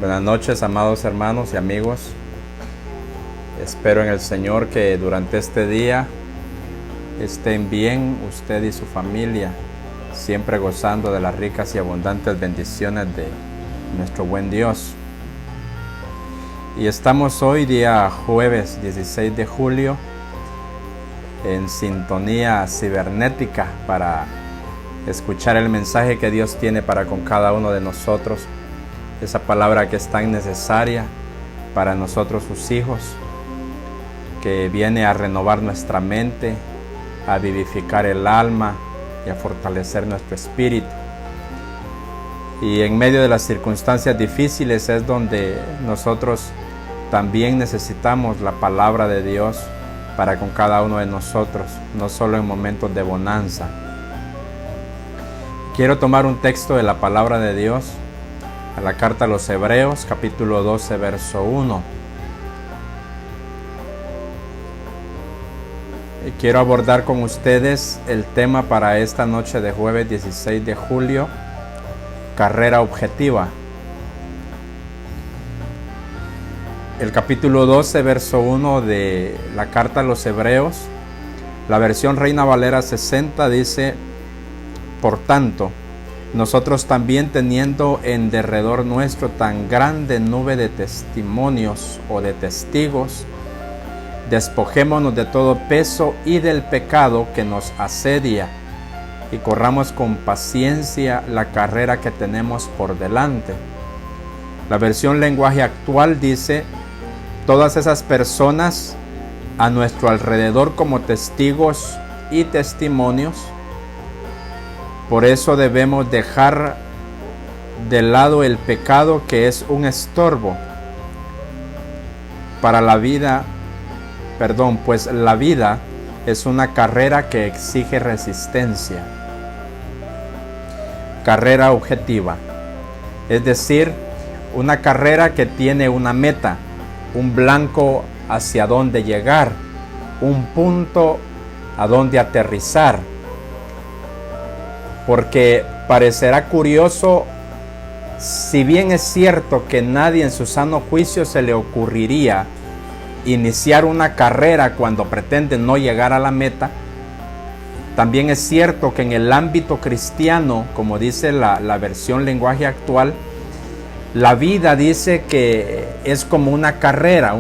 Buenas noches, amados hermanos y amigos. Espero en el Señor que durante este día estén bien usted y su familia, siempre gozando de las ricas y abundantes bendiciones de nuestro buen Dios. Y estamos hoy, día jueves 16 de julio, en sintonía cibernética para escuchar el mensaje que Dios tiene para con cada uno de nosotros. Esa palabra que es tan necesaria para nosotros sus hijos, que viene a renovar nuestra mente, a vivificar el alma y a fortalecer nuestro espíritu. Y en medio de las circunstancias difíciles es donde nosotros también necesitamos la palabra de Dios para con cada uno de nosotros, no solo en momentos de bonanza. Quiero tomar un texto de la palabra de Dios a la carta a los Hebreos, capítulo 12, verso 1. Y quiero abordar con ustedes el tema para esta noche de jueves 16 de julio, carrera objetiva. El capítulo 12, verso 1 de la carta a los Hebreos, la versión Reina Valera 60 dice: por tanto, nosotros también, teniendo en derredor nuestro tan grande nube de testimonios o de testigos, despojémonos de todo peso y del pecado que nos asedia, y corramos con paciencia la carrera que tenemos por delante. La versión Lenguaje Actual dice: todas esas personas a nuestro alrededor como testigos y testimonios. Por eso debemos dejar de lado el pecado, que es un estorbo para la vida. Pues la vida es una carrera que exige resistencia. Carrera objetiva, es decir, una carrera que tiene una meta, un blanco hacia dónde llegar, un punto a dónde aterrizar. Porque parecerá curioso, si bien es cierto que nadie en su sano juicio se le ocurriría iniciar una carrera cuando pretende no llegar a la meta, también es cierto que en el ámbito cristiano, como dice la versión Lenguaje Actual, la vida dice que es como una carrera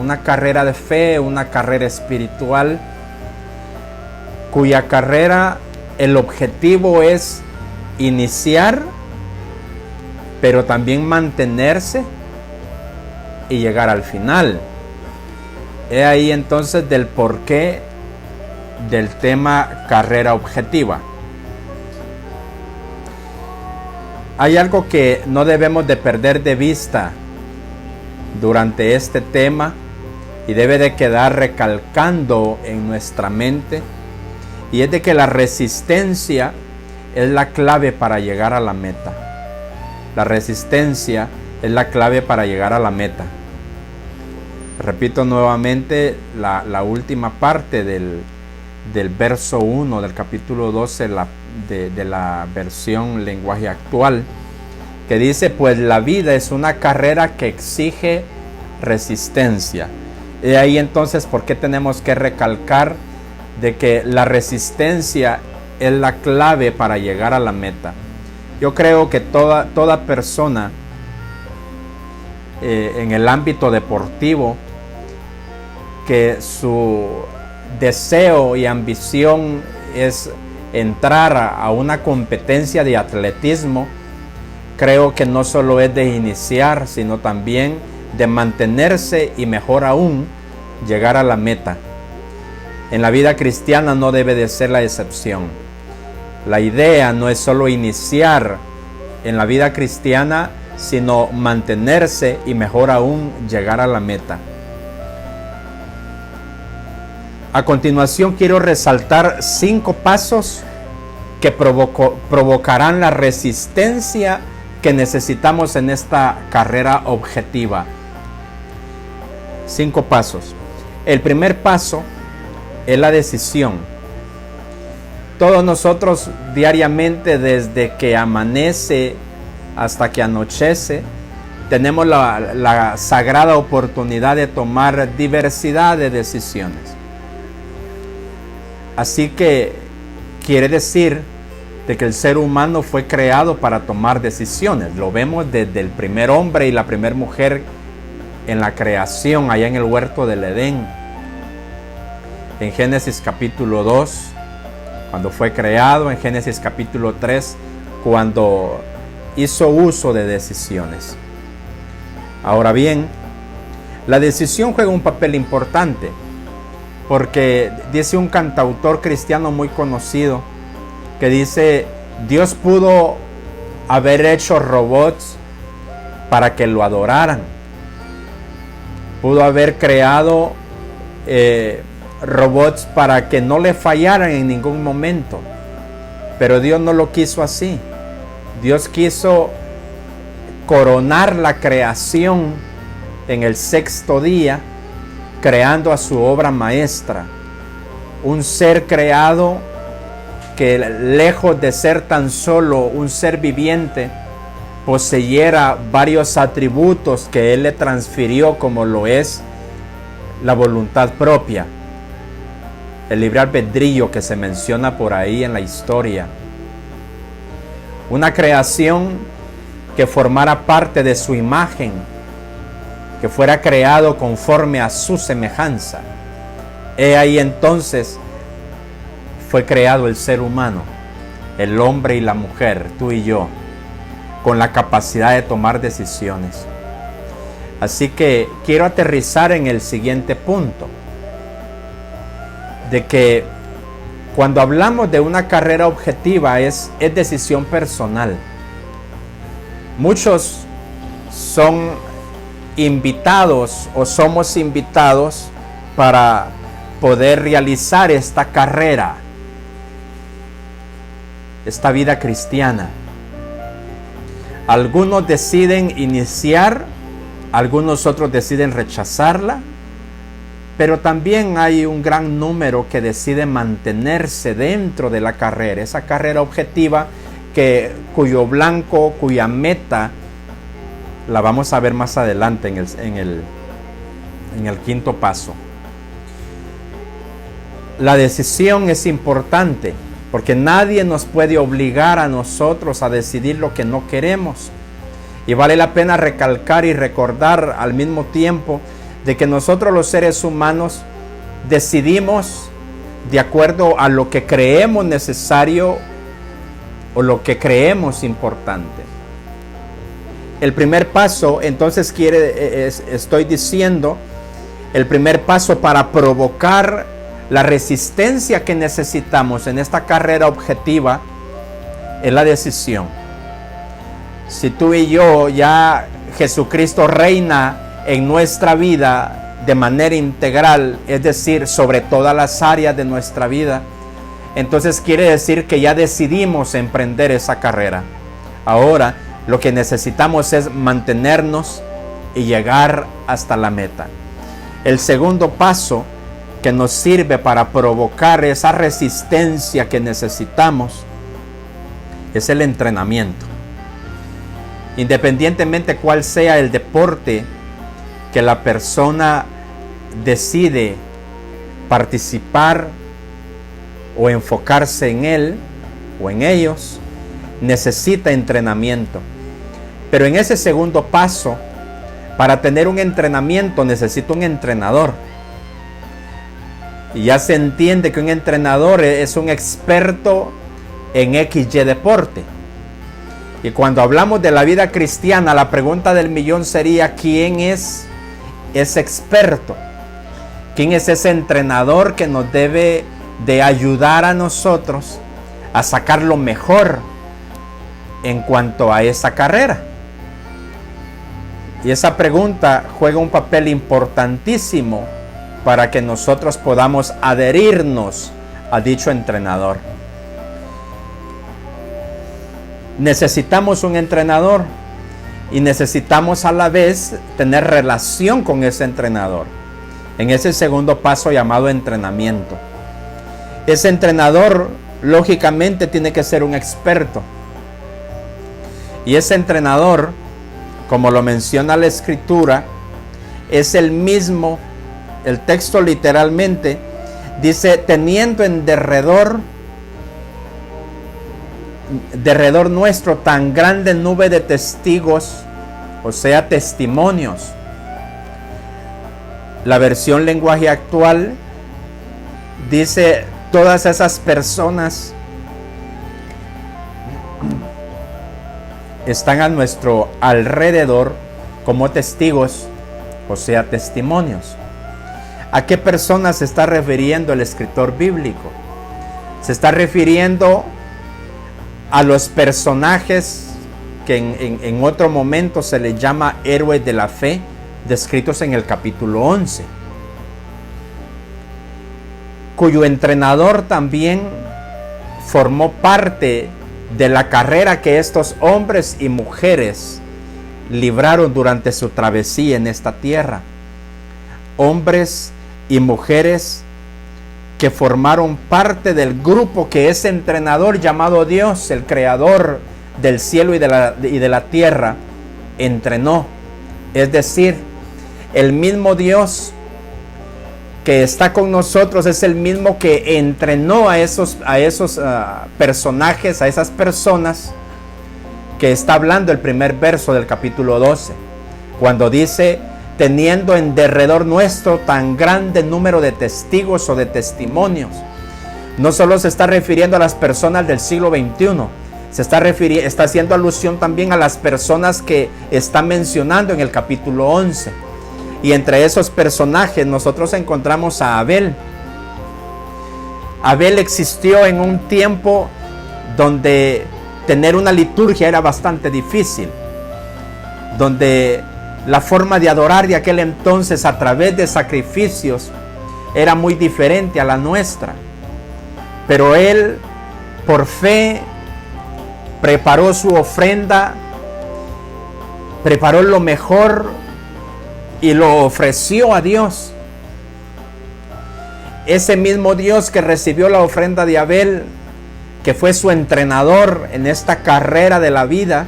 de fe, una carrera espiritual, cuya carrera, el objetivo es iniciar, pero también mantenerse y llegar al final. He ahí entonces del porqué del tema carrera objetiva. Hay algo que no debemos de perder de vista durante este tema y debe de quedar recalcando en nuestra mente, y es de que la resistencia es la clave para llegar a la meta. La resistencia es la clave para llegar a la meta. Repito nuevamente la última parte del verso 1 del capítulo 12 de la versión Lenguaje Actual, que dice: pues la vida es una carrera que exige resistencia. Y ahí entonces, ¿por qué tenemos que recalcar de que la resistencia es la clave para llegar a la meta? Yo creo que toda persona en el ámbito deportivo, que su deseo y ambición es entrar a una competencia de atletismo, creo que no solo es de iniciar, sino también de mantenerse y, mejor aún, llegar a la meta. En la vida cristiana no debe de ser la excepción. La idea no es solo iniciar en la vida cristiana, sino mantenerse y, mejor aún, llegar a la meta. A continuación quiero resaltar 5 pasos que provocarán la resistencia que necesitamos en esta carrera objetiva. 5 pasos. El primer paso es la decisión. Todos nosotros diariamente, desde que amanece hasta que anochece, tenemos la sagrada oportunidad de tomar diversidad de decisiones. Así que quiere decir de que el ser humano fue creado para tomar decisiones. Lo vemos desde el primer hombre y la primera mujer en la creación, allá en el huerto del Edén. En Génesis capítulo 2, cuando fue creado, en Génesis capítulo 3, cuando hizo uso de decisiones. Ahora bien, la decisión juega un papel importante, porque dice un cantautor cristiano muy conocido, que dice, Dios pudo haber hecho robots para que lo adoraran. Pudo haber creado robots para que no le fallaran en ningún momento. Pero Dios no lo quiso así. Dios quiso coronar la creación en el sexto día, creando a su obra maestra. Un ser creado que, lejos de ser tan solo un ser viviente, poseyera varios atributos que Él le transfirió, como lo es la voluntad propia, el libre albedrío que se menciona por ahí en la historia. Una creación que formara parte de su imagen, que fuera creado conforme a su semejanza. He ahí entonces fue creado el ser humano, el hombre y la mujer, tú y yo, con la capacidad de tomar decisiones. Así que quiero aterrizar en el siguiente punto, de que cuando hablamos de una carrera objetiva es decisión personal. Muchos son invitados o somos invitados para poder realizar esta carrera, esta vida cristiana. Algunos deciden iniciar, algunos otros deciden rechazarla, pero también hay un gran número que decide mantenerse dentro de la carrera, esa carrera objetiva cuyo blanco, cuya meta la vamos a ver más adelante en el quinto paso. La decisión es importante, porque nadie nos puede obligar a nosotros a decidir lo que no queremos. Y vale la pena recalcar y recordar al mismo tiempo de que nosotros los seres humanos decidimos de acuerdo a lo que creemos necesario o lo que creemos importante. El primer paso, entonces, estoy diciendo, el primer paso para provocar la resistencia que necesitamos en esta carrera objetiva es la decisión. Si tú y yo, ya Jesucristo reina en nuestra vida de manera integral, es decir, sobre todas las áreas de nuestra vida, entonces quiere decir que ya decidimos emprender esa carrera. Ahora lo que necesitamos es mantenernos y llegar hasta la meta. El segundo paso que nos sirve para provocar esa resistencia que necesitamos es el entrenamiento. Independientemente cuál sea el deporte que la persona decide participar o enfocarse en él o en ellos, necesita entrenamiento. Pero en ese segundo paso, para tener un entrenamiento necesita un entrenador. Y ya se entiende que un entrenador es un experto en XY deporte. Y cuando hablamos de la vida cristiana, la pregunta del millón sería: ¿quién es ese experto? ¿Quién es ese entrenador que nos debe de ayudar a nosotros a sacar lo mejor en cuanto a esa carrera? Y esa pregunta juega un papel importantísimo para que nosotros podamos adherirnos a dicho entrenador. Necesitamos un entrenador y necesitamos a la vez tener relación con ese entrenador en ese segundo paso llamado entrenamiento. Ese entrenador lógicamente tiene que ser un experto, y ese entrenador como lo menciona la Escritura, es el mismo. El texto literalmente dice: teniendo en derredor nuestro tan grande nube de testigos, o sea, testimonios. La versión lenguaje actual dice: todas esas personas están a nuestro alrededor como testigos, o sea, testimonios. ¿A qué personas se está refiriendo el escritor bíblico? Se está refiriendo a los personajes que en otro momento se les llama héroes de la fe, descritos en el capítulo 11, cuyo entrenador también formó parte de la carrera que estos hombres y mujeres libraron durante su travesía en esta tierra. Hombres y mujeres que formaron parte del grupo que ese entrenador llamado Dios, el creador del cielo y de la tierra, entrenó. Es decir, el mismo Dios que está con nosotros es el mismo que entrenó a esos personajes, a esas personas que está hablando el primer verso del capítulo 12, cuando dice: teniendo en derredor nuestro tan grande número de testigos o de testimonios. No solo se está refiriendo a las personas del siglo XXI, está haciendo alusión también a las personas que está mencionando en el capítulo 11. Y entre esos personajes nosotros encontramos a Abel. Abel existió en un tiempo donde tener una liturgia era bastante difícil, donde la forma de adorar de aquel entonces a través de sacrificios era muy diferente a la nuestra. Pero él, por fe, preparó su ofrenda, preparó lo mejor y lo ofreció a Dios. Ese mismo Dios que recibió la ofrenda de Abel, que fue su entrenador en esta carrera de la vida,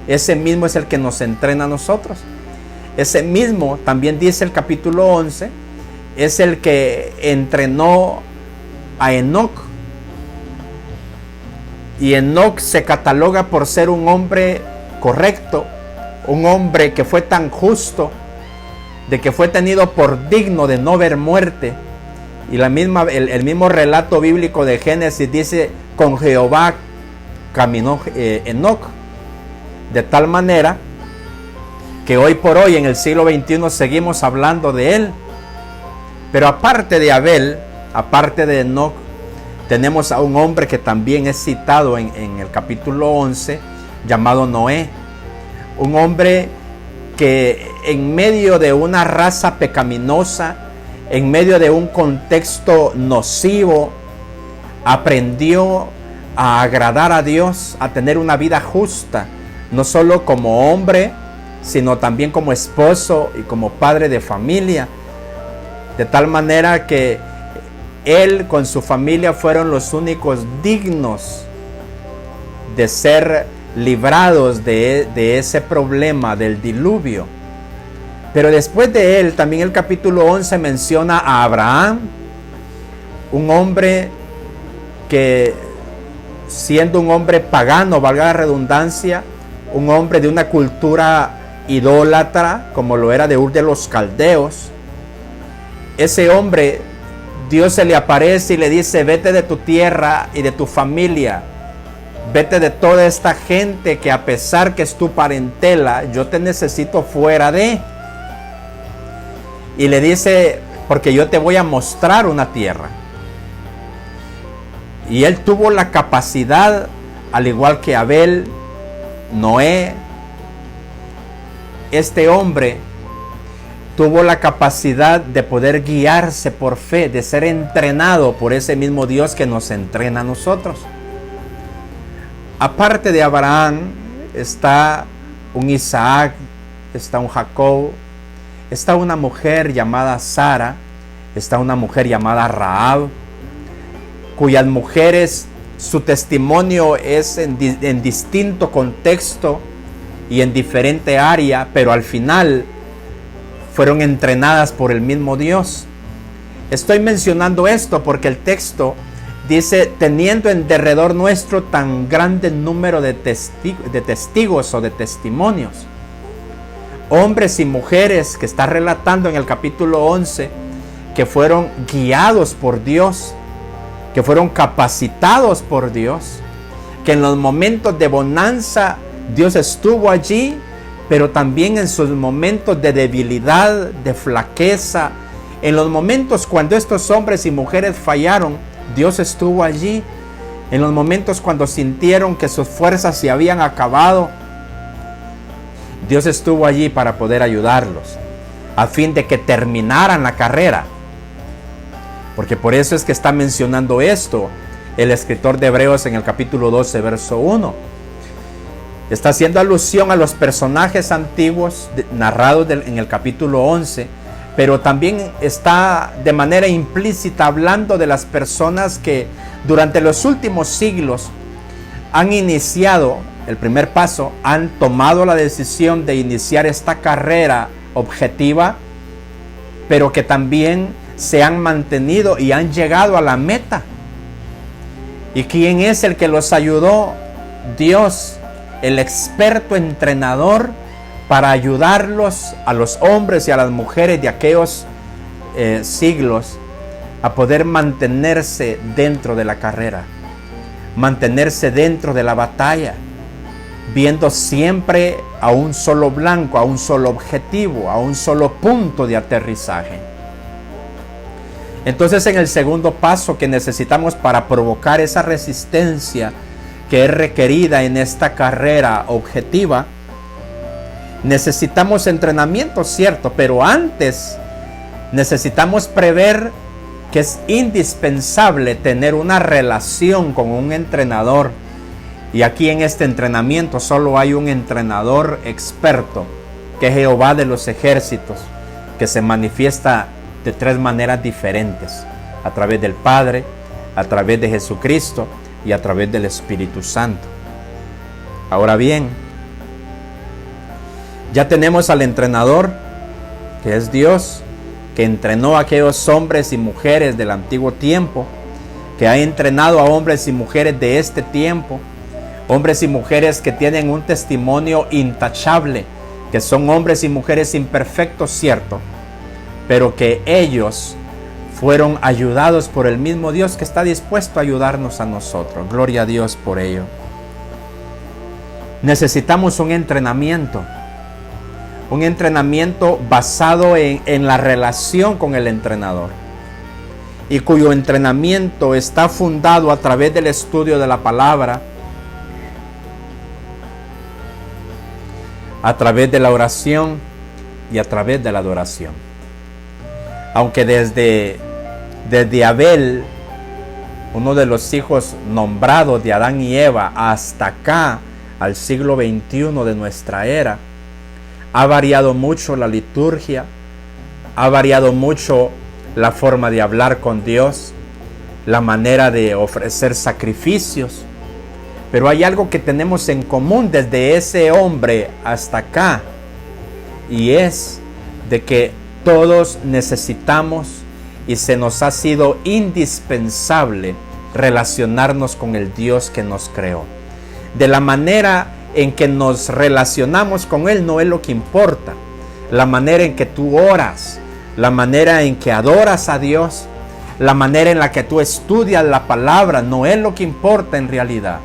ese mismo es el que nos entrena a nosotros. Ese mismo, también dice el capítulo 11, es el que entrenó a Enoc. Y Enoc se cataloga por ser un hombre correcto, un hombre que fue tan justo, de que fue tenido por digno de no ver muerte. Y el mismo relato bíblico de Génesis dice: con Jehová caminó Enoc. De tal manera que hoy por hoy en el siglo XXI seguimos hablando de él. Pero aparte de Abel, aparte de Enoc, tenemos a un hombre que también es citado en el capítulo 11, llamado Noé. Un hombre que en medio de una raza pecaminosa, en medio de un contexto nocivo, aprendió a agradar a Dios, a tener una vida justa, no solo como hombre, sino también como esposo y como padre de familia. De tal manera que él con su familia fueron los únicos dignos de ser librados de ese problema del diluvio. Pero después de él, también el capítulo 11 menciona a Abraham, un hombre que, siendo un hombre pagano, valga la redundancia, un hombre de una cultura idólatra, como lo era de Ur de los Caldeos, ese hombre, Dios se le aparece y le dice: vete de tu tierra y de tu familia, vete de toda esta gente que a pesar que es tu parentela, yo te necesito fuera de. Y le dice: porque yo te voy a mostrar una tierra. Y él tuvo la capacidad, al igual que Abel, Noé, este hombre tuvo la capacidad de poder guiarse por fe, de ser entrenado por ese mismo Dios que nos entrena a nosotros. Aparte de Abraham, está un Isaac, está un Jacob, está una mujer llamada Sara, está una mujer llamada Rahab, cuyas mujeres, su testimonio es en distinto contexto y en diferente área, pero al final fueron entrenadas por el mismo Dios. Estoy mencionando esto porque el texto dice, teniendo en derredor nuestro tan grande número de testigos o de testimonios. Hombres y mujeres que está relatando en el capítulo 11, que fueron guiados por Dios, que fueron capacitados por Dios, que en los momentos de bonanza Dios estuvo allí, pero también en sus momentos de debilidad, de flaqueza, en los momentos cuando estos hombres y mujeres fallaron, Dios estuvo allí. En los momentos cuando sintieron que sus fuerzas se habían acabado, Dios estuvo allí para poder ayudarlos, a fin de que terminaran la carrera. Porque por eso es que está mencionando esto el escritor de Hebreos en el capítulo 12, verso 1. Está haciendo alusión a los personajes antiguos narrados en el capítulo 11, pero también está de manera implícita hablando de las personas que durante los últimos siglos han iniciado el primer paso, han tomado la decisión de iniciar esta carrera objetiva, pero que también se han mantenido y han llegado a la meta. ¿Y quién es el que los ayudó? Dios, el experto entrenador para ayudarlos a los hombres y a las mujeres de aquellos siglos a poder mantenerse dentro de la carrera, mantenerse dentro de la batalla, viendo siempre a un solo blanco, a un solo objetivo, a un solo punto de aterrizaje. Entonces, en el segundo paso que necesitamos para provocar esa resistencia que es requerida en esta carrera objetiva, necesitamos entrenamiento, cierto, pero antes necesitamos prever que es indispensable tener una relación con un entrenador. Y aquí en este entrenamiento solo hay un entrenador experto, que es Jehová de los ejércitos, que se manifiesta de tres maneras diferentes: a través del Padre, a través de Jesucristo y a través del Espíritu Santo. Ahora bien, ya tenemos al entrenador, que es Dios, que entrenó a aquellos hombres y mujeres del antiguo tiempo, que ha entrenado a hombres y mujeres de este tiempo, hombres y mujeres que tienen un testimonio intachable, que son hombres y mujeres imperfectos, cierto, pero que ellos fueron ayudados por el mismo Dios que está dispuesto a ayudarnos a nosotros. Gloria a Dios por ello. Necesitamos un entrenamiento basado en la relación con el entrenador, y cuyo entrenamiento está fundado a través del estudio de la palabra, a través de la oración y a través de la adoración. Aunque desde Abel, uno de los hijos nombrados de Adán y Eva, hasta acá, al siglo XXI de nuestra era, ha variado mucho la liturgia, ha variado mucho la forma de hablar con Dios, la manera de ofrecer sacrificios, pero hay algo que tenemos en común desde ese hombre hasta acá, y es de que todos necesitamos y se nos ha sido indispensable relacionarnos con el Dios que nos creó. De la manera en que nos relacionamos con Él no es lo que importa. La manera en que tú oras, la manera en que adoras a Dios, la manera en la que tú estudias la palabra no es lo que importa en realidad,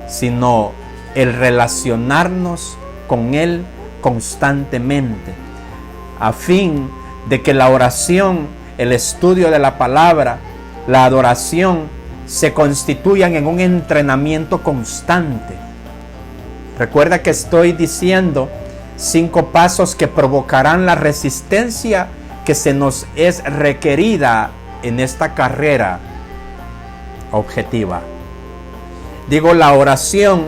sino el relacionarnos con Él constantemente, a fin de que la oración, el estudio de la palabra, la adoración se constituyan en un entrenamiento constante. Recuerda que estoy diciendo 5 pasos que provocarán la resistencia que se nos es requerida en esta carrera objetiva. Digo la oración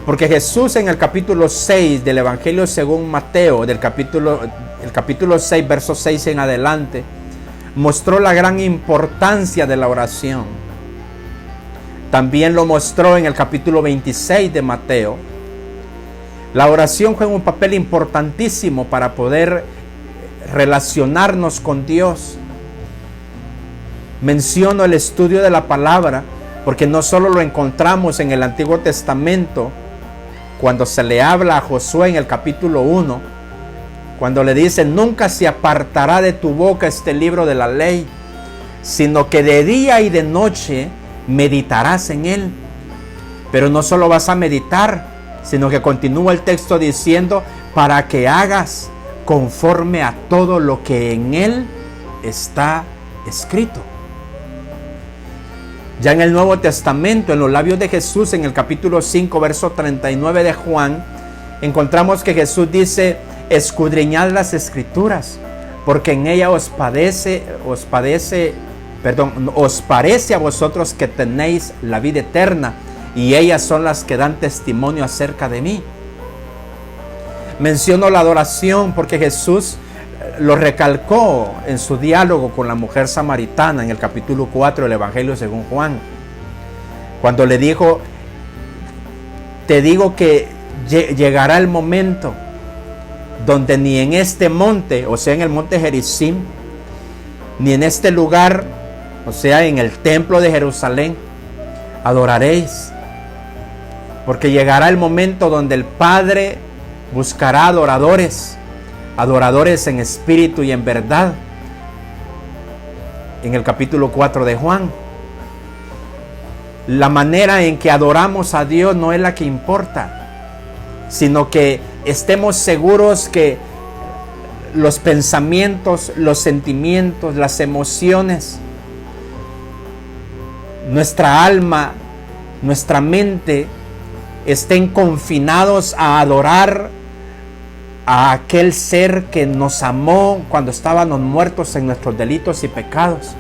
porque Jesús en el capítulo 6 del Evangelio según Mateo, el capítulo 6, verso 6 en adelante, mostró la gran importancia de la oración. También lo mostró en el capítulo 26 de Mateo, La oración juega un papel importantísimo para poder relacionarnos con Dios. Menciono el estudio de la palabra porque no solo lo encontramos en el Antiguo Testamento, cuando se le habla a Josué en el capítulo 1, cuando le dice: nunca se apartará de tu boca este libro de la ley, sino que de día y de noche meditarás en él. Pero no solo vas a meditar, sino que continúa el texto diciendo: para que hagas conforme a todo lo que en él está escrito. Ya en el Nuevo Testamento, en los labios de Jesús, en el capítulo 5, verso 39 de Juan, encontramos que Jesús dice: escudriñad las Escrituras, porque en ella os parece a vosotros que tenéis la vida eterna, y ellas son las que dan testimonio acerca de mí. Menciono la adoración porque Jesús lo recalcó en su diálogo con la mujer samaritana en el capítulo 4 del Evangelio según Juan, cuando le dijo: te digo que llegará el momento donde ni en este monte, o sea en el monte Gerizim, ni en este lugar, o sea en el templo de Jerusalén, adoraréis, porque llegará el momento donde el Padre buscará adoradores en espíritu y en verdad. En el capítulo 4 de Juan, la manera en que adoramos a Dios no es la que importa, sino que estemos seguros que los pensamientos, los sentimientos, las emociones, nuestra alma, nuestra mente estén confinados a adorar a aquel ser que nos amó cuando estábamos muertos en nuestros delitos y pecados.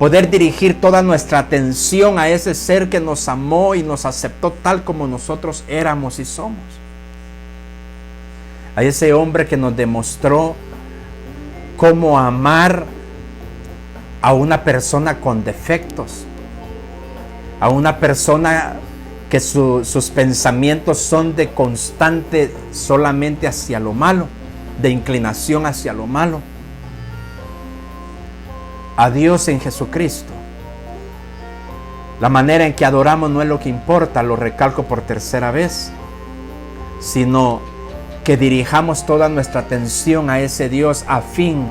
Poder dirigir toda nuestra atención a ese ser que nos amó y nos aceptó tal como nosotros éramos y somos. A ese hombre que nos demostró cómo amar a una persona con defectos, a una persona que sus pensamientos son de constante solamente hacia lo malo, de inclinación hacia lo malo. A Dios en Jesucristo. La manera en que adoramos no es lo que importa, lo recalco por tercera vez, sino que dirijamos toda nuestra atención a ese Dios a fin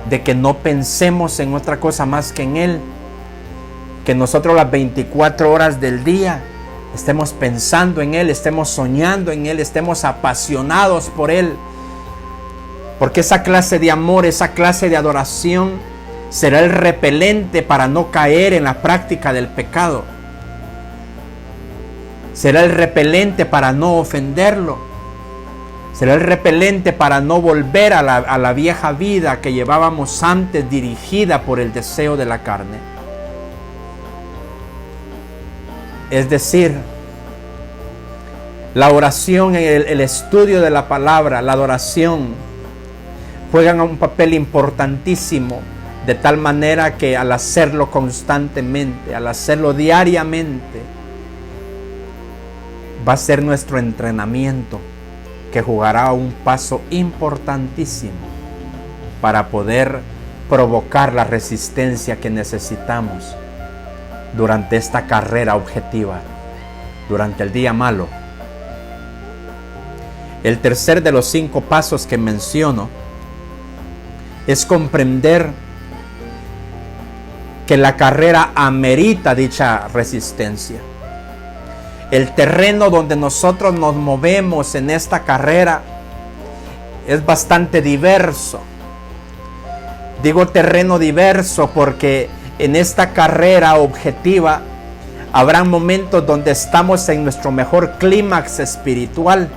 de que no pensemos en otra cosa más que en Él, que nosotros las 24 horas del día estemos pensando en Él, estemos soñando en Él, estemos apasionados por Él, porque esa clase de amor, esa clase de adoración será el repelente para no caer en la práctica del pecado, será el repelente para no ofenderlo, será el repelente para no volver a la vieja vida que llevábamos antes, dirigida por el deseo de la carne. Es decir, la oración, el estudio de la palabra, la adoración, juegan un papel importantísimo, de tal manera que al hacerlo constantemente, al hacerlo diariamente, va a ser nuestro entrenamiento que jugará un paso importantísimo para poder provocar la resistencia que necesitamos durante esta carrera objetiva, durante el día malo. El tercer de los 5 pasos que menciono es comprender que la carrera amerita dicha resistencia. El terreno donde nosotros nos movemos en esta carrera es bastante diverso. Digo terreno diverso porque en esta carrera objetiva habrá momentos donde estamos en nuestro mejor clímax espiritual,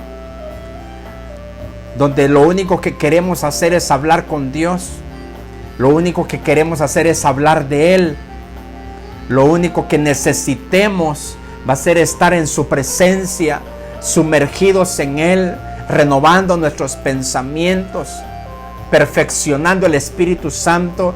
donde lo único que queremos hacer es hablar con Dios, lo único que queremos hacer es hablar de Él, lo único que necesitemos va a ser estar en su presencia, sumergidos en Él, renovando nuestros pensamientos, perfeccionando el Espíritu Santo,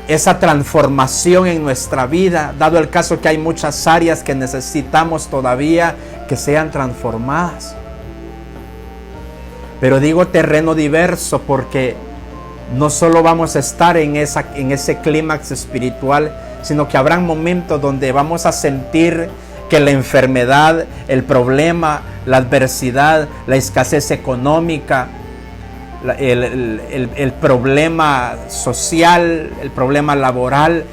esa transformación en nuestra vida, dado el caso que hay muchas áreas que necesitamos todavía que sean transformadas. Pero digo terreno diverso porque no solo vamos a estar en ese clímax espiritual, sino que habrán momentos donde vamos a sentir que la enfermedad, el problema, la adversidad, la escasez económica, el problema social, el problema laboral,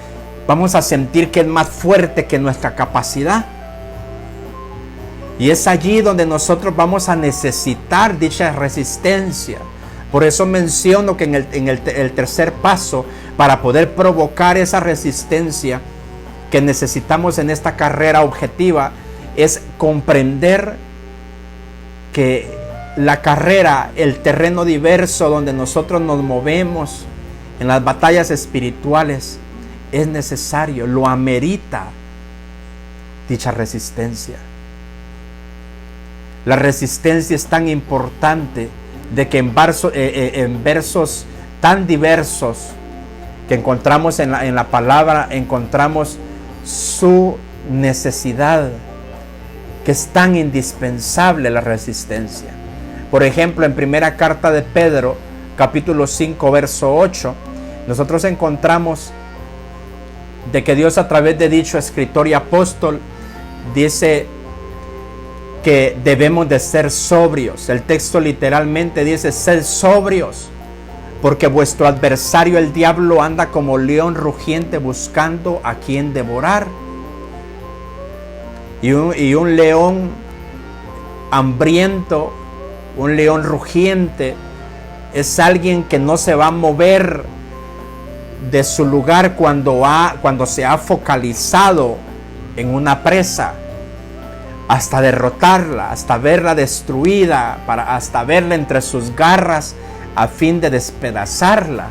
vamos a sentir que es más fuerte que nuestra capacidad. Y es allí donde nosotros vamos a necesitar dicha resistencia. Por eso menciono que en el tercer paso, para poder provocar esa resistencia que necesitamos en esta carrera objetiva, es comprender que la carrera, el terreno diverso donde nosotros nos movemos en las batallas espirituales, es necesario, lo amerita dicha resistencia. La resistencia es tan importante de que en versos tan diversos que encontramos en la palabra, encontramos su necesidad, que es tan indispensable la resistencia. Por ejemplo, en primera carta de Pedro, capítulo 5, verso 8, nosotros encontramos de que Dios, a través de dicho escritor y apóstol, dice que debemos de ser sobrios. El texto literalmente dice: sed sobrios, porque vuestro adversario el diablo anda como león rugiente buscando a quien devorar. Y un león hambriento, un león rugiente, es alguien que no se va a mover de su lugar cuando se ha focalizado en una presa, hasta derrotarla, hasta verla destruida, hasta verla entre sus garras a fin de despedazarla.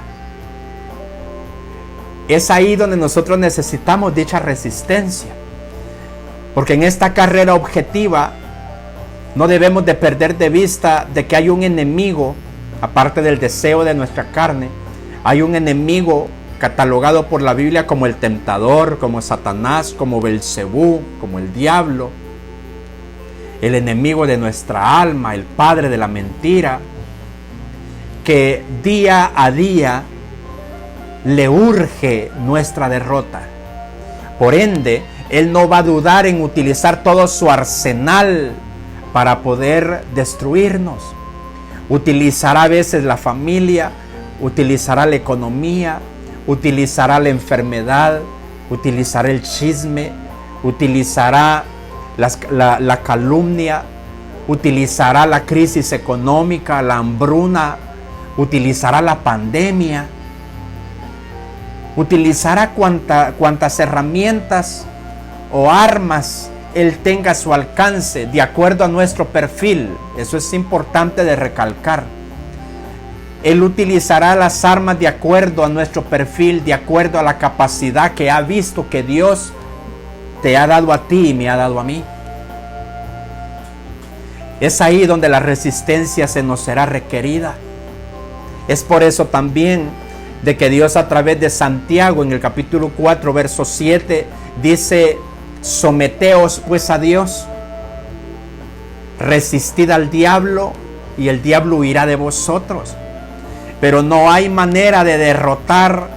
Es ahí donde nosotros necesitamos dicha resistencia, porque en esta carrera objetiva no debemos de perder de vista de que hay un enemigo, aparte del deseo de nuestra carne. Hay un enemigo catalogado por la Biblia como el tentador, como Satanás, como Belcebú, como el diablo, el enemigo de nuestra alma, el padre de la mentira, que día a día le urge nuestra derrota. Por ende, él no va a dudar en utilizar todo su arsenal para poder destruirnos. Utilizará a veces la familia, utilizará la economía, utilizará la enfermedad, utilizará el chisme, utilizará la calumnia, utilizará la crisis económica, la hambruna, utilizará la pandemia, utilizará cuantas herramientas o armas él tenga a su alcance de acuerdo a nuestro perfil. Eso es importante de recalcar. Él utilizará las armas de acuerdo a nuestro perfil, de acuerdo a la capacidad que ha visto que Dios te ha dado a ti y me ha dado a mí. Es ahí donde la resistencia se nos será requerida. Es por eso también de que Dios, a través de Santiago, en el capítulo 4, verso 7, dice: someteos pues a Dios, resistid al diablo y el diablo huirá de vosotros. Pero no hay manera de derrotar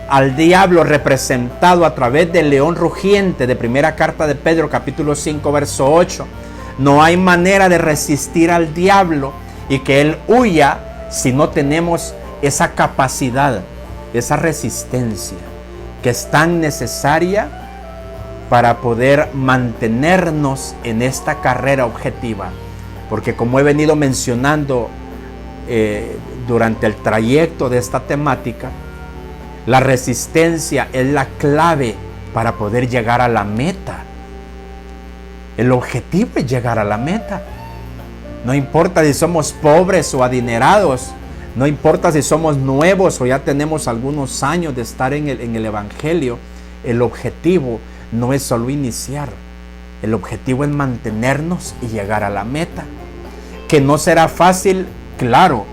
al diablo representado a través del león rugiente de primera carta de Pedro, capítulo 5, verso 8. No hay manera de resistir al diablo y que él huya si no tenemos esa capacidad, esa resistencia que es tan necesaria para poder mantenernos en esta carrera objetiva. Porque, como he venido mencionando durante el trayecto de esta temática, la resistencia es la clave para poder llegar a la meta. El objetivo es llegar a la meta. No importa si somos pobres o adinerados, no importa si somos nuevos o ya tenemos algunos años de estar en el Evangelio. El objetivo no es solo iniciar, el objetivo es mantenernos y llegar a la meta. Que no será fácil, claro,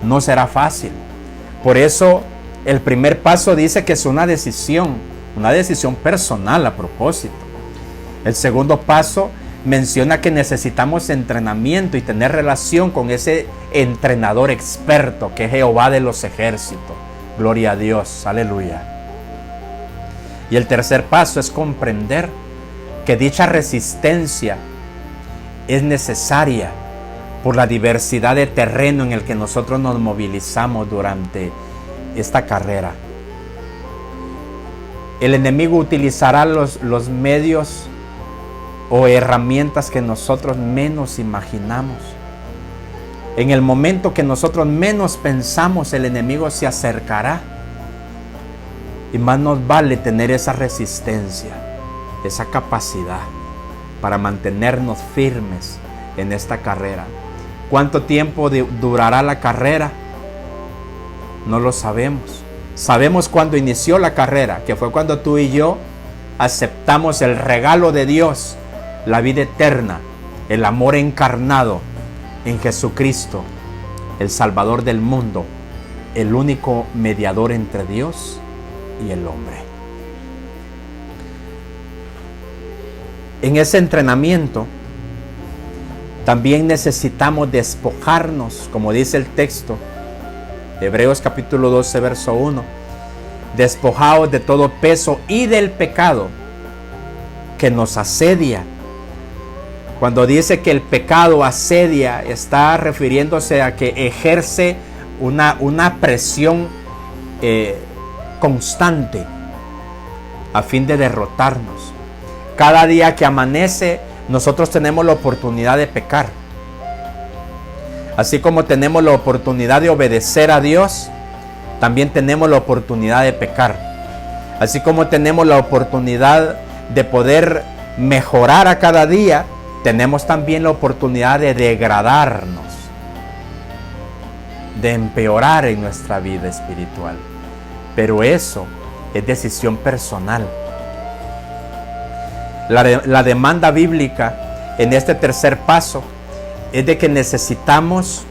no será fácil. Por eso el primer paso dice que es una decisión personal a propósito. El segundo paso menciona que necesitamos entrenamiento y tener relación con ese entrenador experto que es Jehová de los ejércitos. Gloria a Dios, aleluya. Y el tercer paso es comprender que dicha resistencia es necesaria por la diversidad de terreno en el que nosotros nos movilizamos durante esta carrera. El enemigo utilizará los medios o herramientas que nosotros menos imaginamos. En el momento que nosotros menos pensamos, el enemigo se acercará. Y más nos vale tener esa resistencia, esa capacidad para mantenernos firmes en esta carrera. ¿Cuánto tiempo durará la carrera? No lo sabemos. Sabemos cuándo inició la carrera, que fue cuando tú y yo aceptamos el regalo de Dios, la vida eterna, el amor encarnado en Jesucristo, el Salvador del mundo, el único mediador entre Dios y el hombre. En ese entrenamiento también necesitamos despojarnos, como dice el texto, Hebreos capítulo 12, verso 1, despojados de todo peso y del pecado que nos asedia. Cuando dice que el pecado asedia, está refiriéndose a que ejerce una presión constante a fin de derrotarnos. Cada día que amanece, nosotros tenemos la oportunidad de pecar. Así como tenemos la oportunidad de obedecer a Dios, también tenemos la oportunidad de pecar. Así como tenemos la oportunidad de poder mejorar a cada día, tenemos también la oportunidad de degradarnos, de empeorar en nuestra vida espiritual. Pero eso es decisión personal. La demanda bíblica en este tercer paso es de que necesitamos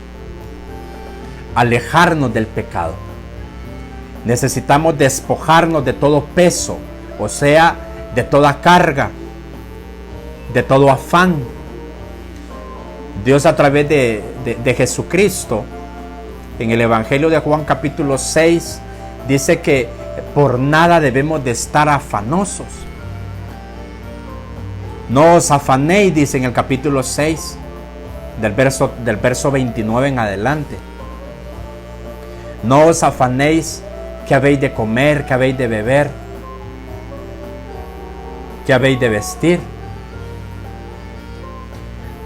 alejarnos del pecado. Necesitamos despojarnos de todo peso, o sea, de toda carga, de todo afán. Dios, a través de Jesucristo, en el Evangelio de Juan capítulo 6, dice que por nada debemos de estar afanosos. No os afanéis, dice en el capítulo 6, del verso 29 en adelante. No os afanéis qué habéis de comer, qué habéis de beber, qué habéis de vestir.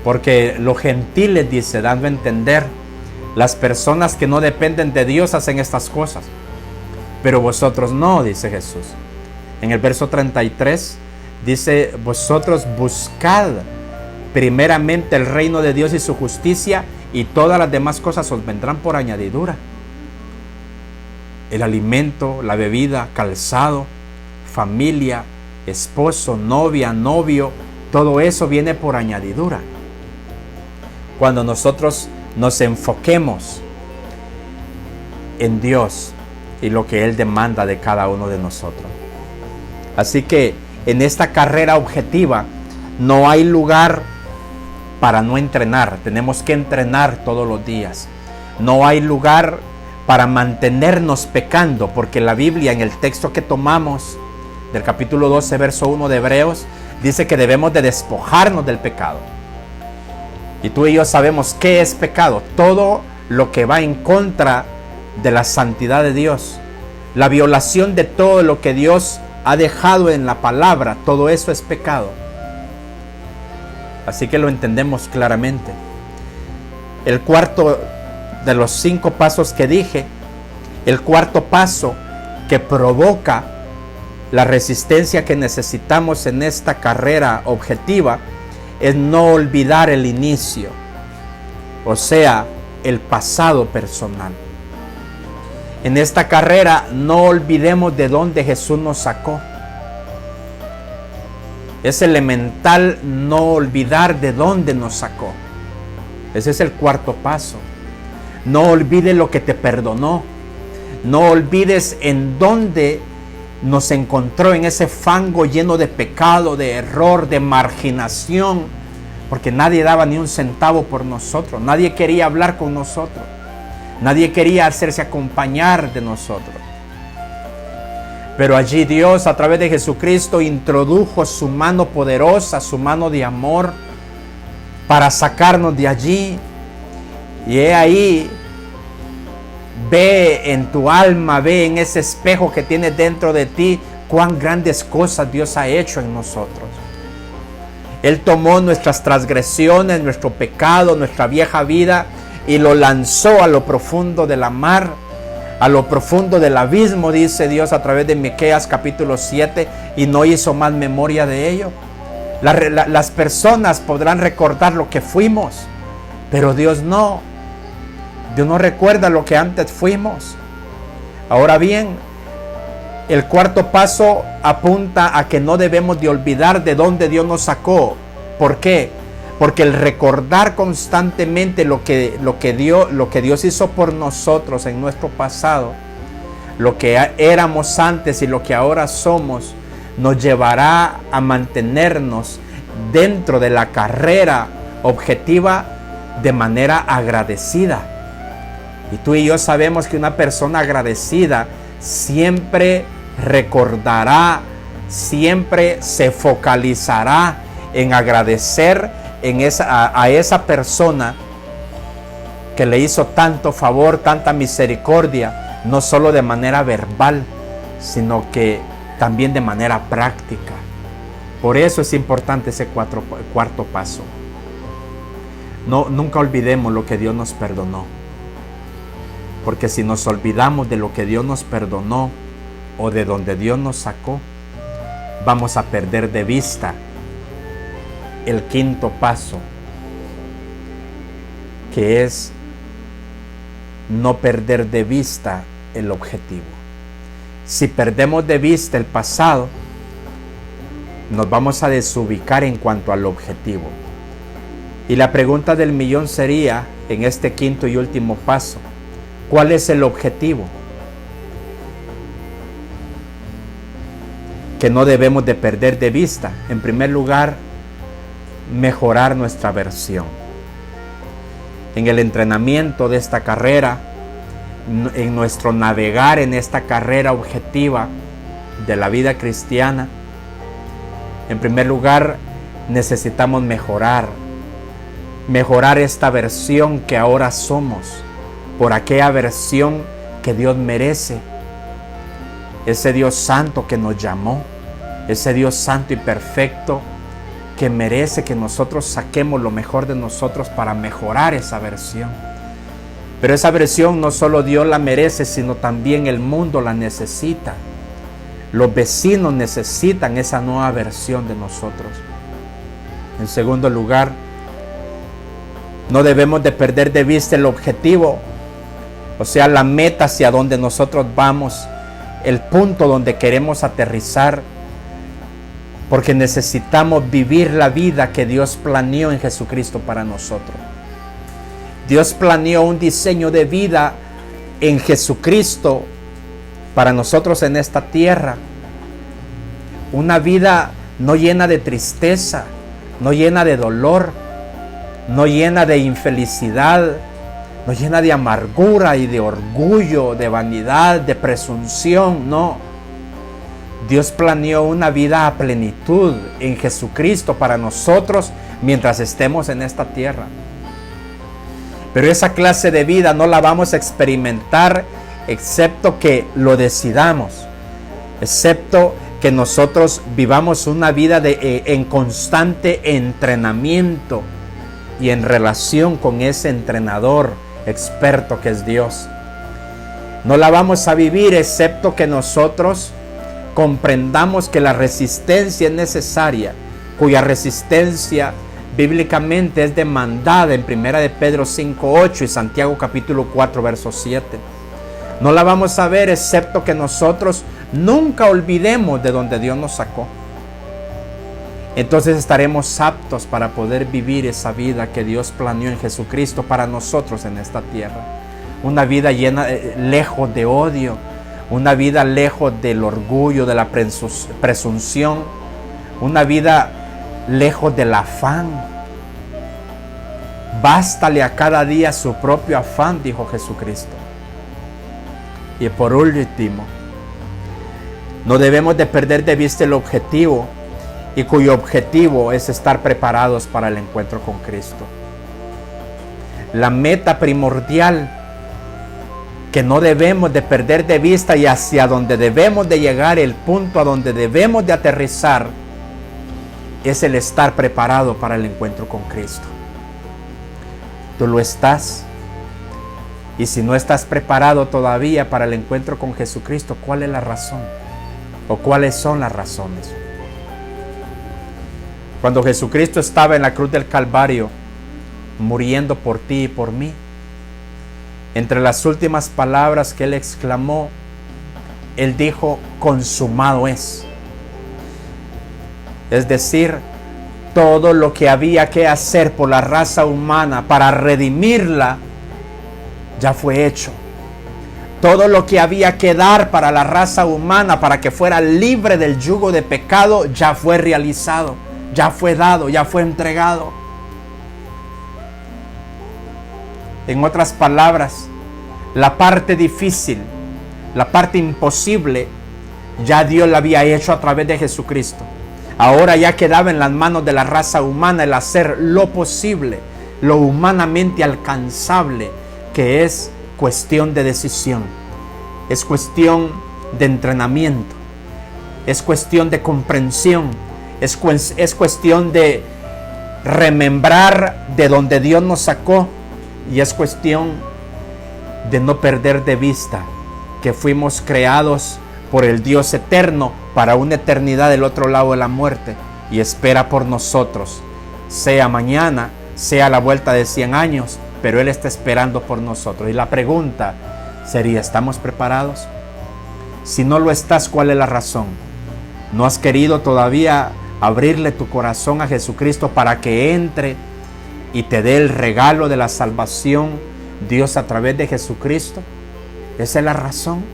Porque los gentiles, dice, dando a entender, las personas que no dependen de Dios hacen estas cosas, pero vosotros no, dice Jesús. En el verso 33 dice: vosotros buscad primeramente el reino de Dios y su justicia, y todas las demás cosas os vendrán por añadidura. El alimento, la bebida, calzado, familia, esposo, novia, novio, todo eso viene por añadidura. Cuando nosotros nos enfoquemos en Dios y lo que Él demanda de cada uno de nosotros. Así que en esta carrera objetiva no hay lugar para no entrenar. Tenemos que entrenar todos los días. No hay lugar para mantenernos pecando, porque la Biblia, en el texto que tomamos del capítulo 12, verso 1 de Hebreos, dice que debemos de despojarnos del pecado. Y tú y yo sabemos qué es pecado: todo lo que va en contra de la santidad de Dios, la violación de todo lo que Dios ha dejado en la palabra, todo eso es pecado. Así que lo entendemos claramente. El cuarto de los 5 pasos que dije, el cuarto paso que provoca la resistencia que necesitamos en esta carrera objetiva, es no olvidar el inicio, o sea, el pasado personal. En esta carrera no olvidemos de dónde Jesús nos sacó. Es elemental no olvidar de dónde nos sacó. Ese es el cuarto paso. No olvides lo que te perdonó. No olvides en dónde nos encontró, en ese fango lleno de pecado, de error, de marginación, porque nadie daba ni un centavo por nosotros, nadie quería hablar con nosotros, nadie quería hacerse acompañar de nosotros. Pero allí Dios, a través de Jesucristo, introdujo su mano poderosa, su mano de amor, para sacarnos de allí. Y he ahí, ve en tu alma, ve en ese espejo que tienes dentro de ti, cuán grandes cosas Dios ha hecho en nosotros. Él tomó nuestras transgresiones, nuestro pecado, nuestra vieja vida, y lo lanzó a lo profundo de la mar, a lo profundo del abismo, dice Dios a través de Miqueas capítulo 7, y no hizo más memoria de ello. Las personas podrán recordar lo que fuimos, pero Dios no. Dios no recuerda lo que antes fuimos. Ahora bien, el cuarto paso apunta a que no debemos de olvidar de dónde Dios nos sacó. ¿Por qué? Porque el recordar constantemente lo que Dios hizo por nosotros en nuestro pasado, lo que éramos antes y lo que ahora somos, nos llevará a mantenernos dentro de la carrera objetiva de manera agradecida. Y tú y yo sabemos que una persona agradecida siempre recordará, siempre se focalizará en agradecer a esa persona que le hizo tanto favor, tanta misericordia, no solo de manera verbal, sino que también de manera práctica. Por eso es importante ese cuarto paso. Nunca olvidemos lo que Dios nos perdonó. Porque si nos olvidamos de lo que Dios nos perdonó o de donde Dios nos sacó, vamos a perder de vista el quinto paso, que es no perder de vista el objetivo. Si perdemos de vista el pasado, nos vamos a desubicar en cuanto al objetivo. Y la pregunta del millón sería, en este quinto y último paso, ¿cuál es el objetivo? Que no debemos de perder de vista. En primer lugar, mejorar nuestra versión. En el entrenamiento de esta carrera, en nuestro navegar en esta carrera objetiva de la vida cristiana, en primer lugar necesitamos mejorar esta versión que ahora somos por aquella versión que Dios merece. Ese Dios santo que nos llamó, ese Dios santo y perfecto que merece que nosotros saquemos lo mejor de nosotros para mejorar esa versión. Pero esa versión no solo Dios la merece, sino también el mundo la necesita. Los vecinos necesitan esa nueva versión de nosotros. En segundo lugar, no debemos de perder de vista el objetivo, o sea, la meta hacia donde nosotros vamos, el punto donde queremos aterrizar, porque necesitamos vivir la vida que Dios planeó en Jesucristo para nosotros. Dios planeó un diseño de vida en Jesucristo para nosotros en esta tierra. Una vida no llena de tristeza, no llena de dolor, no llena de infelicidad, no llena de amargura y de orgullo, de vanidad, de presunción, no. Dios planeó una vida a plenitud en Jesucristo para nosotros mientras estemos en esta tierra. Pero esa clase de vida no la vamos a experimentar excepto que lo decidamos, excepto que nosotros vivamos una vida en constante entrenamiento y en relación con ese entrenador experto que es Dios. No la vamos a vivir excepto que nosotros comprendamos que la resistencia es necesaria, cuya resistencia bíblicamente es demandada en 1 de Pedro 5:8 y Santiago capítulo 4 verso 7. No la vamos a ver excepto que nosotros nunca olvidemos de donde Dios nos sacó. Entonces estaremos aptos para poder vivir esa vida que Dios planeó en Jesucristo para nosotros en esta tierra. Una vida llena, lejos de odio, una vida lejos del orgullo, de la presunción, una vida lejos del afán, Bástale a cada día su propio afán, dijo Jesucristo. Y por último, no debemos de perder de vista el objetivo, y cuyo objetivo es estar preparados para el encuentro con Cristo. La meta primordial que no debemos de perder de vista y hacia donde debemos de llegar, el punto a donde debemos de aterrizar, es el estar preparado para el encuentro con Cristo. Tú lo estás. Y si no estás preparado todavía para el encuentro con Jesucristo, ¿cuál es la razón? ¿O cuáles son las razones? Cuando Jesucristo estaba en la cruz del Calvario, muriendo por ti y por mí, entre las últimas palabras que Él exclamó, Él dijo: consumado es. Es decir, todo lo que había que hacer por la raza humana para redimirla, ya fue hecho. Todo lo que había que dar para la raza humana para que fuera libre del yugo de pecado, ya fue realizado, ya fue dado, ya fue entregado. En otras palabras, la parte difícil, la parte imposible, ya Dios la había hecho a través de Jesucristo. Ahora ya quedaba en las manos de la raza humana el hacer lo posible, lo humanamente alcanzable, que es cuestión de decisión, es cuestión de entrenamiento, es cuestión de comprensión, es cuestión de remembrar de donde Dios nos sacó, y es cuestión de no perder de vista que fuimos creados por el Dios eterno para una eternidad del otro lado de la muerte, y espera por nosotros, sea mañana, sea a la vuelta de 100 años, pero Él está esperando por nosotros. Y la pregunta sería: ¿estamos preparados? Si no lo estás, ¿cuál es la razón? ¿No has querido todavía abrirle tu corazón a Jesucristo para que entre y te dé el regalo de la salvación, Dios a través de Jesucristo? Esa es la razón.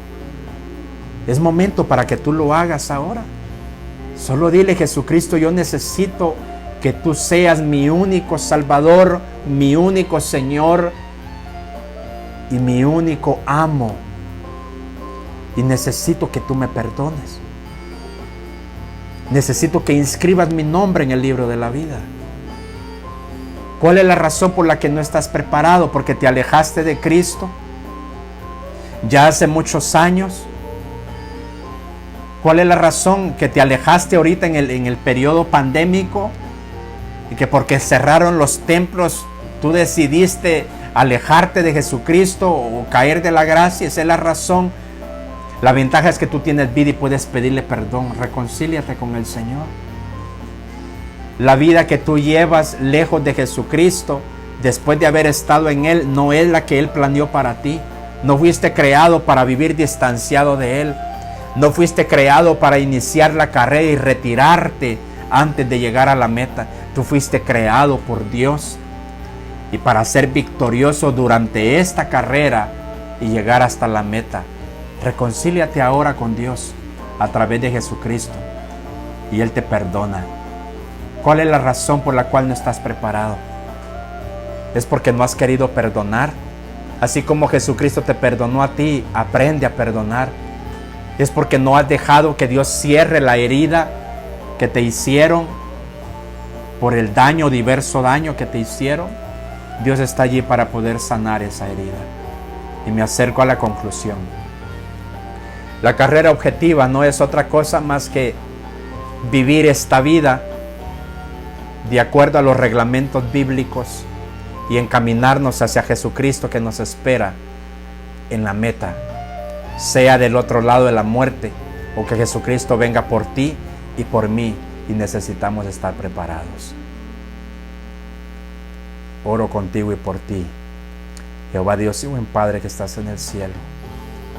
Es momento para que tú lo hagas ahora. Solo dile: Jesucristo, yo necesito que tú seas mi único Salvador, mi único Señor y mi único amo. Y necesito que tú me perdones. Necesito que inscribas mi nombre en el libro de la vida. ¿Cuál es la razón por la que no estás preparado? Porque te alejaste de Cristo ya hace muchos años. ¿Cuál es la razón que te alejaste ahorita en el periodo pandémico? Y que porque cerraron los templos, tú decidiste alejarte de Jesucristo o caer de la gracia. Esa es la razón. La ventaja es que tú tienes vida y puedes pedirle perdón. Reconcíliate con el Señor. La vida que tú llevas lejos de Jesucristo, después de haber estado en Él, no es la que Él planeó para ti. No fuiste creado para vivir distanciado de Él. No fuiste creado para iniciar la carrera y retirarte antes de llegar a la meta. Tú fuiste creado por Dios, y para ser victorioso durante esta carrera y llegar hasta la meta. Reconcíliate ahora con Dios a través de Jesucristo y Él te perdona. ¿Cuál es la razón por la cual no estás preparado? Es porque no has querido perdonar. Así como Jesucristo te perdonó a ti, aprende a perdonar. Es porque no has dejado que Dios cierre la herida que te hicieron por el daño, diverso daño que te hicieron. Dios está allí para poder sanar esa herida. Y me acerco a la conclusión. La carrera objetiva no es otra cosa más que vivir esta vida de acuerdo a los reglamentos bíblicos y encaminarnos hacia Jesucristo, que nos espera en la meta, sea del otro lado de la muerte o que Jesucristo venga por ti y por mí, y necesitamos estar preparados. Oro contigo y por ti. Jehová Dios y buen Padre que estás en el cielo,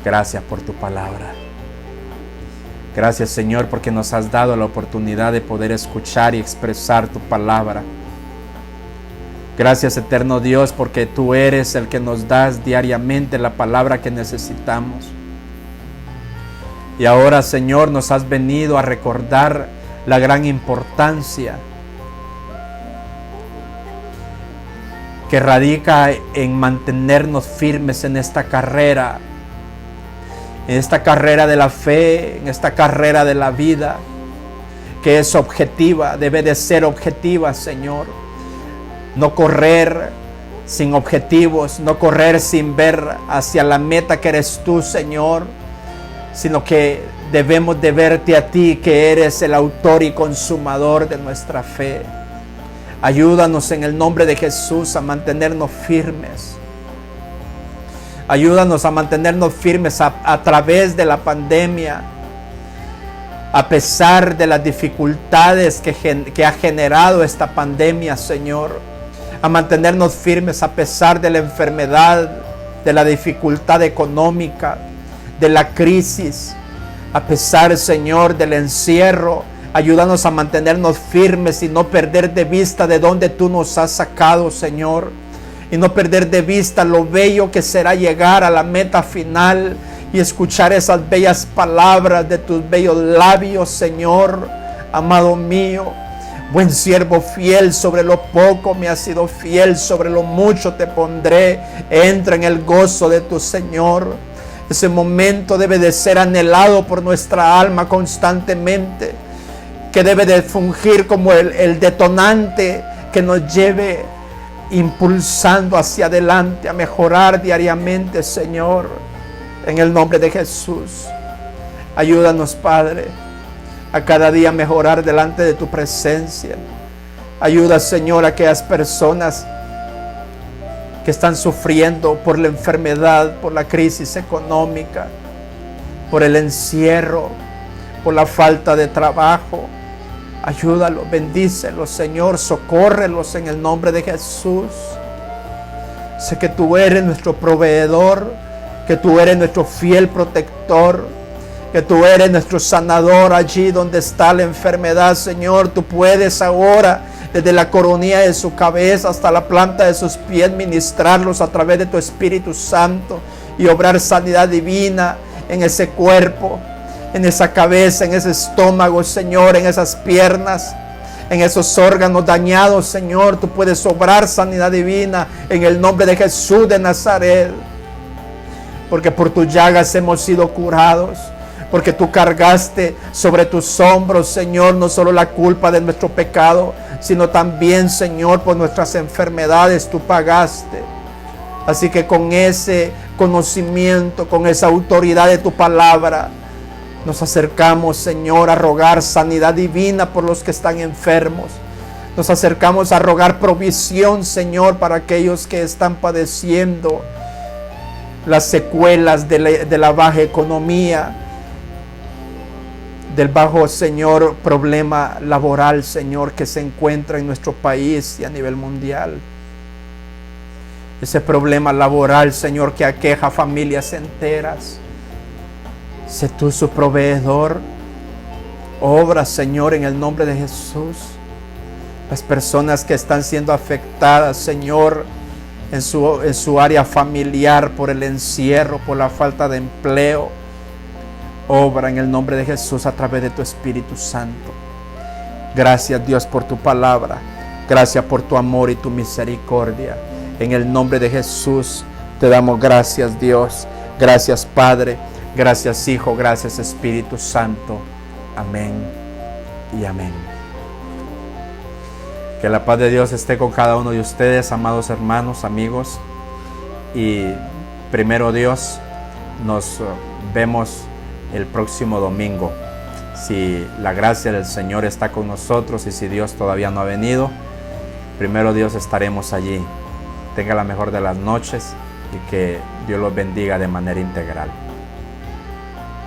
gracias por tu palabra. Gracias, Señor, porque nos has dado la oportunidad de poder escuchar y expresar tu palabra. Gracias, eterno Dios, porque tú eres el que nos das diariamente la palabra que necesitamos. Y ahora, Señor, nos has venido a recordar la gran importancia que radica en mantenernos firmes en esta carrera de la fe, en esta carrera de la vida, que es objetiva, debe de ser objetiva, Señor. No correr sin objetivos, no correr sin ver hacia la meta que eres tú, Señor, sino que debemos de verte a ti, que eres el autor y consumador de nuestra fe. Ayúdanos en el nombre de Jesús a mantenernos firmes. Ayúdanos a mantenernos firmes a través de la pandemia, a pesar de las dificultades que ha generado esta pandemia, Señor. A mantenernos firmes a pesar de la enfermedad, de la dificultad económica, de la crisis. A pesar, Señor, del encierro. Ayúdanos a mantenernos firmes y no perder de vista de dónde tú nos has sacado, Señor. Y no perder de vista lo bello que será llegar a la meta final y escuchar esas bellas palabras de tus bellos labios, Señor. Amado mío, buen siervo fiel, sobre lo poco me has sido fiel, sobre lo mucho te pondré. Entra en el gozo de tu Señor. Ese momento debe de ser anhelado por nuestra alma constantemente, que debe de fungir como el detonante que nos lleve impulsando hacia adelante a mejorar diariamente, Señor, en el nombre de Jesús. Ayúdanos, Padre, a cada día mejorar delante de tu presencia. Ayuda, Señor, a aquellas personas que están sufriendo por la enfermedad, por la crisis económica, por el encierro, por la falta de trabajo. Ayúdalos, bendícelos, Señor, socórrelos en el nombre de Jesús. Sé que tú eres nuestro proveedor, que tú eres nuestro fiel protector, que tú eres nuestro sanador allí donde está la enfermedad, Señor. Tú puedes ahora, desde la coronilla de su cabeza hasta la planta de sus pies, ministrarlos a través de tu Espíritu Santo y obrar sanidad divina en ese cuerpo, en esa cabeza, en ese estómago, Señor, en esas piernas, en esos órganos dañados, Señor. Tú puedes obrar sanidad divina en el nombre de Jesús de Nazaret. Porque por tus llagas hemos sido curados. Porque tú cargaste sobre tus hombros, Señor, no solo la culpa de nuestro pecado, sino también, Señor, por nuestras enfermedades tú pagaste. Así que con ese conocimiento, con esa autoridad de tu palabra, nos acercamos, Señor, a rogar sanidad divina por los que están enfermos. Nos acercamos a rogar provisión, Señor, para aquellos que están padeciendo las secuelas de la baja economía, del bajo, Señor, problema laboral, Señor, que se encuentra en nuestro país y a nivel mundial. Ese problema laboral, Señor, que aqueja familias enteras. Sé tú su proveedor. Obra, Señor, en el nombre de Jesús. Las personas que están siendo afectadas, Señor, en su área familiar por el encierro, por la falta de empleo. Obra en el nombre de Jesús a través de tu Espíritu Santo. Gracias, Dios, por tu palabra. Gracias por tu amor y tu misericordia. En el nombre de Jesús te damos gracias, Dios. Gracias, Padre. Gracias, Hijo. Gracias, Espíritu Santo. Amén y amén. Que la paz de Dios esté con cada uno de ustedes, amados hermanos, amigos. Y primero Dios, nos vemos el próximo domingo. Si la gracia del Señor está con nosotros y si Dios todavía no ha venido, primero Dios estaremos allí. Tenga la mejor de las noches y que Dios los bendiga de manera integral.